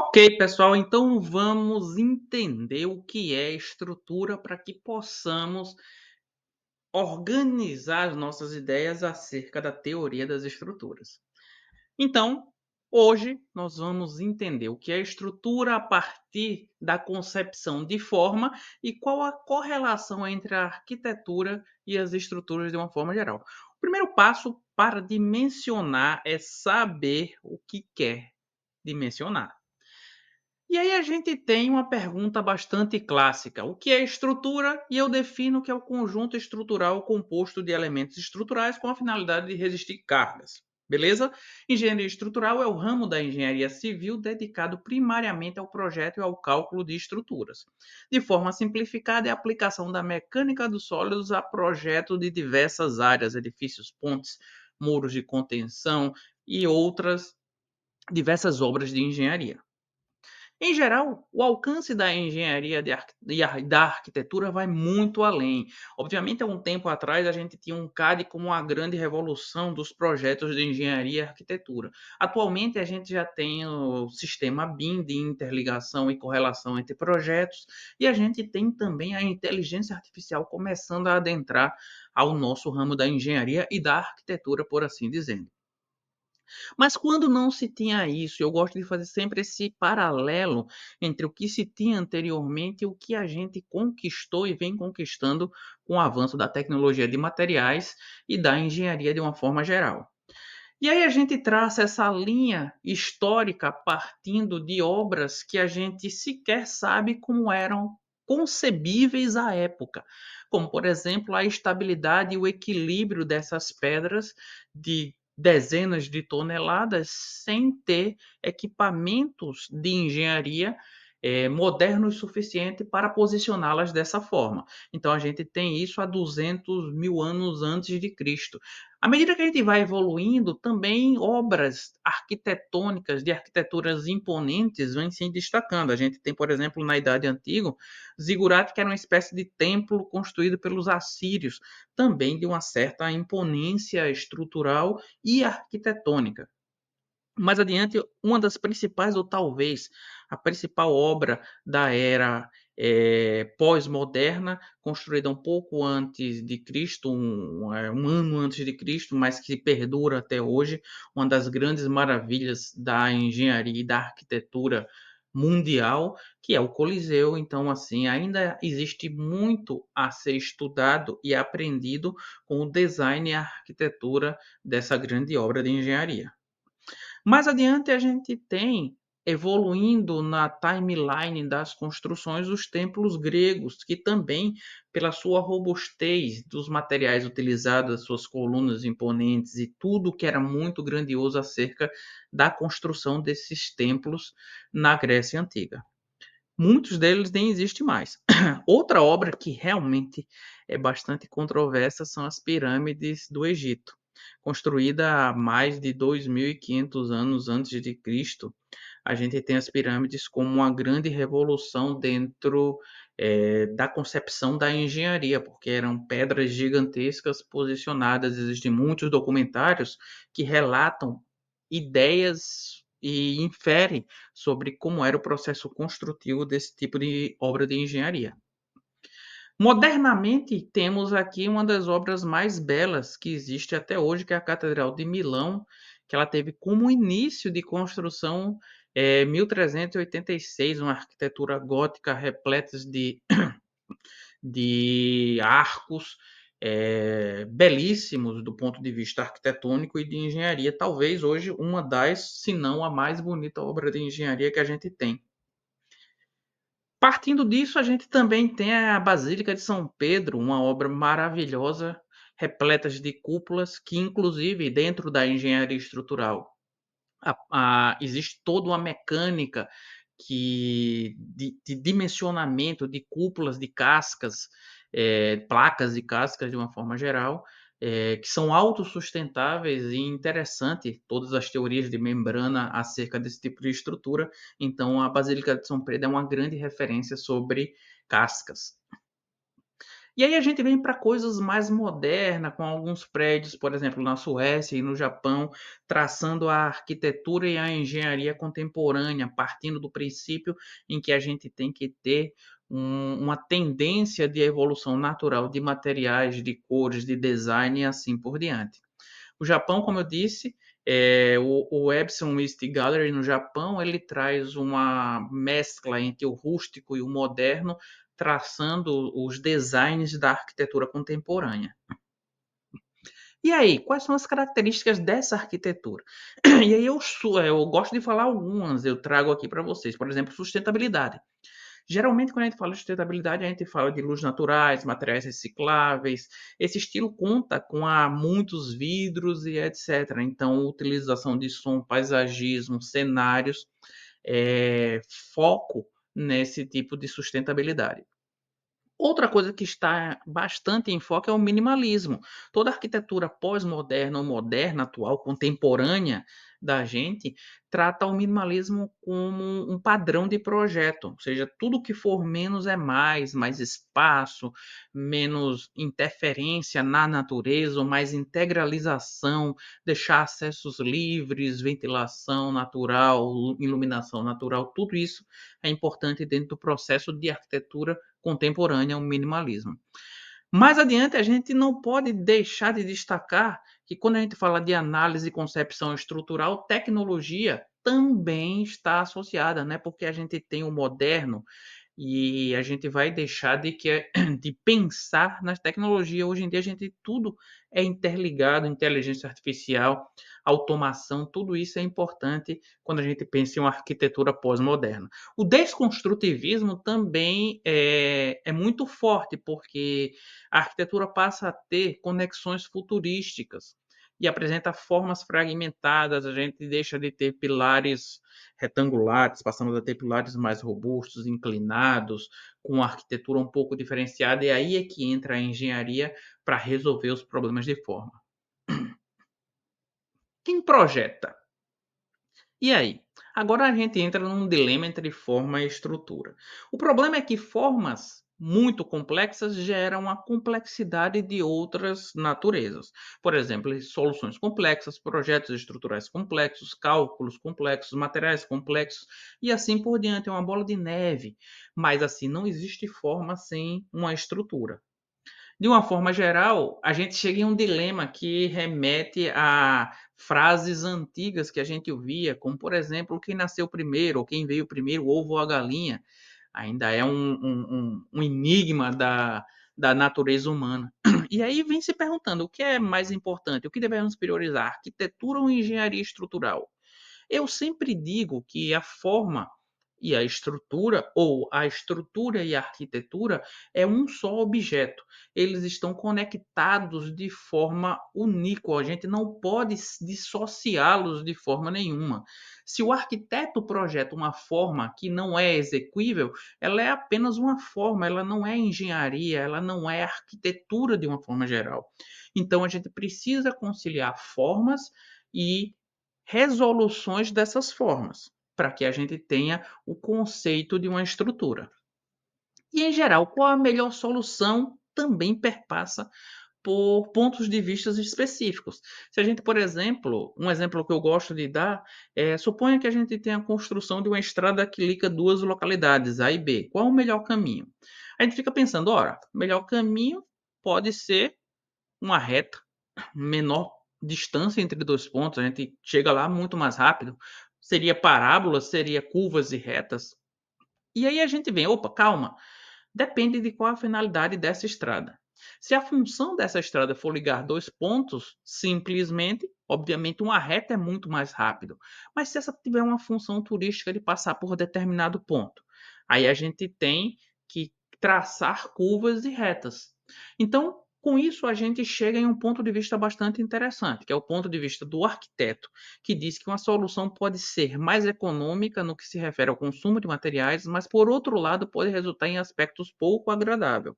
Ok, pessoal, então vamos entender o que é estrutura para que possamos organizar as nossas ideias acerca da teoria das estruturas. Então, hoje nós vamos entender o que é estrutura a partir da concepção de forma e qual a correlação entre a arquitetura e as estruturas de uma forma geral. O primeiro passo para dimensionar é saber o que quer dimensionar. E aí a gente tem uma pergunta bastante clássica: o que é estrutura? E eu defino que é o conjunto estrutural composto de elementos estruturais com a finalidade de resistir cargas. Beleza? Engenharia estrutural é o ramo da engenharia civil dedicado primariamente ao projeto e ao cálculo de estruturas. De forma simplificada, é a aplicação da mecânica dos sólidos a projetos de diversas áreas, edifícios, pontes, muros de contenção e outras diversas obras de engenharia. Em geral, o alcance da engenharia da arquitetura vai muito além. Obviamente, há um tempo atrás, a gente tinha um CAD como a grande revolução dos projetos de engenharia e arquitetura. Atualmente, a gente já tem o sistema BIM de interligação e correlação entre projetos, e a gente tem também a inteligência artificial começando a adentrar ao nosso ramo da engenharia e da arquitetura, por assim dizer. Mas quando não se tinha isso, eu gosto de fazer sempre esse paralelo entre o que se tinha anteriormente e o que a gente conquistou e vem conquistando com o avanço da tecnologia de materiais e da engenharia de uma forma geral. E aí a gente traça essa linha histórica partindo de obras que a gente sequer sabe como eram concebíveis à época, como por exemplo a estabilidade e o equilíbrio dessas pedras de dezenas de toneladas sem ter equipamentos de engenharia modernos o suficiente para posicioná-las dessa forma. Então a gente tem isso há 200 mil anos antes de Cristo. À medida que a gente vai evoluindo, também obras arquitetônicas, de arquiteturas imponentes, vêm se destacando. A gente tem, por exemplo, na Idade Antiga, Zigurate, que era uma espécie de templo construído pelos assírios, também de uma certa imponência estrutural e arquitetônica. Mais adiante, uma das principais, ou talvez a principal obra da era pós-moderna, construída um pouco antes de Cristo, um ano antes de Cristo, mas que perdura até hoje, uma das grandes maravilhas da engenharia e da arquitetura mundial, que é o Coliseu. Então, assim, ainda existe muito a ser estudado e aprendido com o design e a arquitetura dessa grande obra de engenharia. Mais adiante a gente tem, evoluindo na timeline das construções, os templos gregos, que também, pela sua robustez dos materiais utilizados, suas colunas imponentes e tudo que era muito grandioso acerca da construção desses templos na Grécia Antiga. Muitos deles nem existem mais. Outra obra que realmente é bastante controversa são as pirâmides do Egito, construída há mais de 2.500 anos antes de Cristo. A gente tem as pirâmides como uma grande revolução dentro da concepção da engenharia, porque eram pedras gigantescas posicionadas. Existem muitos documentários que relatam ideias e inferem sobre como era o processo construtivo desse tipo de obra de engenharia. Modernamente, temos aqui uma das obras mais belas que existe até hoje, que é a Catedral de Milão, que ela teve como início de construção 1386, uma arquitetura gótica repleta de arcos belíssimos do ponto de vista arquitetônico e de engenharia. Talvez hoje uma das, se não a mais bonita obra de engenharia que a gente tem. Partindo disso, a gente também tem a Basílica de São Pedro, uma obra maravilhosa, repleta de cúpulas, que inclusive dentro da engenharia estrutural existe toda uma mecânica de dimensionamento de cúpulas, de cascas, placas e cascas de uma forma geral, que são autossustentáveis e interessante todas as teorias de membrana acerca desse tipo de estrutura. Então, a Basílica de São Pedro é uma grande referência sobre cascas. E aí a gente vem para coisas mais modernas, com alguns prédios, por exemplo, na Suécia e no Japão, traçando a arquitetura e a engenharia contemporânea, partindo do princípio em que a gente tem que ter uma tendência de evolução natural de materiais, de cores, de design e assim por diante. O Japão, como eu disse, o Epson East Gallery no Japão, ele traz uma mescla entre o rústico e o moderno, traçando os designs da arquitetura contemporânea. E aí, quais são as características dessa arquitetura? E aí eu gosto de falar algumas, eu trago aqui para vocês. Por exemplo, sustentabilidade. Geralmente, quando a gente fala de sustentabilidade, a gente fala de luzes naturais, materiais recicláveis. Esse estilo conta com muitos vidros e etc. Então, utilização de som, paisagismo, cenários, é, foco nesse tipo de sustentabilidade. Outra coisa que está bastante em foco é o minimalismo. Toda arquitetura pós-moderna ou moderna, atual, contemporânea da gente, trata o minimalismo como um padrão de projeto. Ou seja, tudo que for menos é mais, mais espaço, menos interferência na natureza, ou mais integralização, deixar acessos livres, ventilação natural, iluminação natural, tudo isso é importante dentro do processo de arquitetura contemporânea ao minimalismo. Mais adiante, a gente não pode deixar de destacar que quando a gente fala de análise e concepção estrutural, tecnologia também está associada, né? Porque a gente tem o moderno e a gente vai deixar de pensar nas tecnologias. Hoje em dia, a gente tudo é interligado, inteligência artificial, automação, tudo isso é importante quando a gente pensa em uma arquitetura pós-moderna. O desconstrutivismo também é muito forte, porque a arquitetura passa a ter conexões futurísticas e apresenta formas fragmentadas, a gente deixa de ter pilares retangulares, passamos a ter pilares mais robustos, inclinados, com uma arquitetura um pouco diferenciada, e aí é que entra a engenharia para resolver os problemas de forma. Quem projeta? E aí? Agora a gente entra num dilema entre forma e estrutura. O problema é que formas muito complexas geram a complexidade de outras naturezas. Por exemplo, soluções complexas, projetos estruturais complexos, cálculos complexos, materiais complexos e assim por diante. É uma bola de neve. Mas assim, não existe forma sem uma estrutura. De uma forma geral, a gente chega em um dilema que remete a frases antigas que a gente ouvia, como por exemplo, quem nasceu primeiro, ou quem veio primeiro, o ovo ou a galinha. Ainda é um enigma da natureza humana. E aí vem se perguntando o que é mais importante, o que devemos priorizar, arquitetura ou engenharia estrutural? Eu sempre digo que a forma e a estrutura, ou a estrutura e a arquitetura, é um só objeto. Eles estão conectados de forma uníqua. A gente não pode dissociá-los de forma nenhuma. Se o arquiteto projeta uma forma que não é exequível, ela é apenas uma forma, ela não é engenharia, ela não é arquitetura de uma forma geral. Então a gente precisa conciliar formas e resoluções dessas formas, para que a gente tenha o conceito de uma estrutura. E, em geral, qual a melhor solução também perpassa por pontos de vista específicos. Se a gente, por exemplo, um exemplo que eu gosto de dar suponha que a gente tenha a construção de uma estrada que liga duas localidades, A e B. Qual o melhor caminho? A gente fica pensando, ora, o melhor caminho pode ser uma reta, menor distância entre dois pontos, a gente chega lá muito mais rápido. Seria parábolas, seria curvas e retas. E aí a gente vem, opa, calma, depende de qual a finalidade dessa estrada. Se a função dessa estrada for ligar dois pontos, simplesmente, obviamente, uma reta é muito mais rápido. Mas se essa tiver uma função turística de passar por determinado ponto, aí a gente tem que traçar curvas e retas. Então, com isso, a gente chega em um ponto de vista bastante interessante, que é o ponto de vista do arquiteto, que diz que uma solução pode ser mais econômica no que se refere ao consumo de materiais, mas, por outro lado, pode resultar em aspectos pouco agradáveis,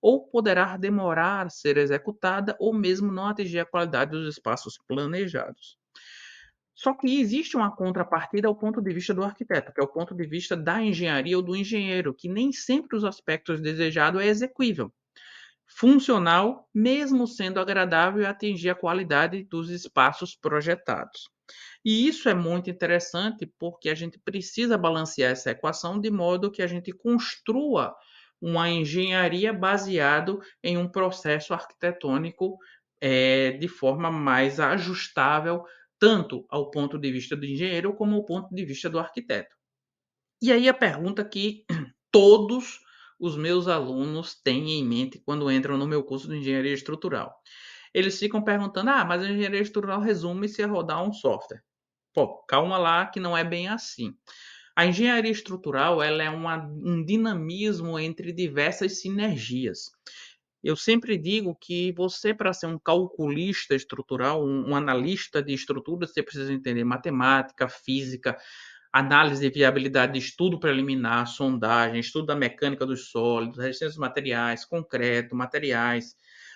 ou poderá demorar a ser executada, ou mesmo não atingir a qualidade dos espaços planejados. Só que existe uma contrapartida ao ponto de vista do arquiteto, que é o ponto de vista da engenharia ou do engenheiro, que nem sempre os aspectos desejados é exequível. funcional, mesmo sendo agradável e atingir a qualidade dos espaços projetados. E isso é muito interessante, porque a gente precisa balancear essa equação de modo que a gente construa uma engenharia baseado em um processo arquitetônico, de forma mais ajustável, tanto ao ponto de vista do engenheiro, como ao ponto de vista do arquiteto. E aí a pergunta que todos os meus alunos têm em mente quando entram no meu curso de engenharia estrutural. Eles ficam perguntando: "Ah, mas a engenharia estrutural resume-se a rodar um software". Pô, calma lá que não é bem assim. A engenharia estrutural, ela é um dinamismo entre diversas sinergias. Eu sempre digo que você, para ser um calculista estrutural, um analista de estrutura, você precisa entender matemática, física, análise de viabilidade de estudo preliminar, sondagem, estudo da mecânica dos sólidos, resistência dos materiais, concreto, materiais,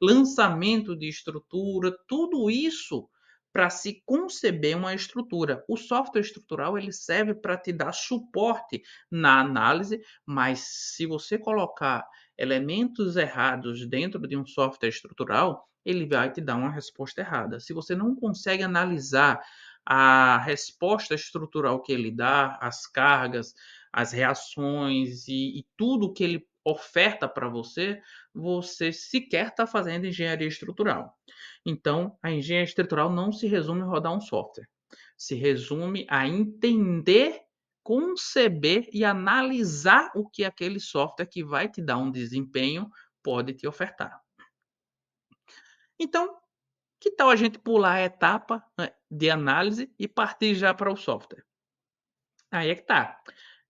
lançamento de estrutura, tudo isso para se conceber uma estrutura. O software estrutural ele serve para te dar suporte na análise, mas se você colocar elementos errados dentro de um software estrutural, ele vai te dar uma resposta errada. Se você não consegue analisar a resposta estrutural que ele dá, as cargas, as reações e tudo que ele oferta para você, você sequer está fazendo engenharia estrutural. Então, a engenharia estrutural não se resume a rodar um software, se resume a entender, conceber e analisar o que aquele software que vai te dar um desempenho pode te ofertar. Então, que tal a gente pular a etapa, né, de análise e partir já para o software? Aí é que tá.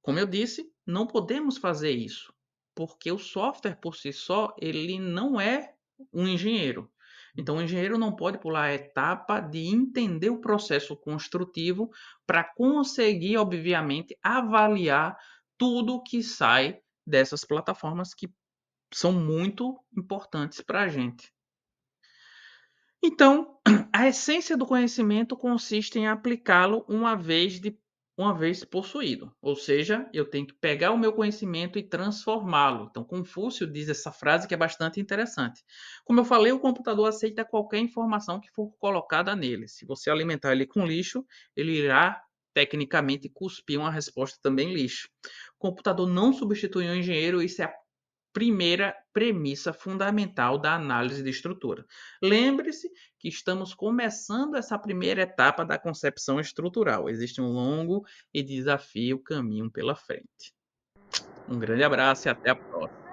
Como eu disse, não podemos fazer isso, porque o software por si só, ele não é um engenheiro. Então, o engenheiro não pode pular a etapa de entender o processo construtivo para conseguir, obviamente, avaliar tudo que sai dessas plataformas que são muito importantes para a gente. Então, a essência do conhecimento consiste em aplicá-lo uma vez possuído, ou seja, eu tenho que pegar o meu conhecimento e transformá-lo. Então, Confúcio diz essa frase que é bastante interessante. Como eu falei, o computador aceita qualquer informação que for colocada nele. Se você alimentar ele com lixo, ele irá tecnicamente cuspir uma resposta também lixo. O computador não substitui um engenheiro, isso é a primeira premissa fundamental da análise de estrutura. Lembre-se que estamos começando essa primeira etapa da concepção estrutural. Existe um longo e desafio caminho pela frente. Um grande abraço e até a próxima.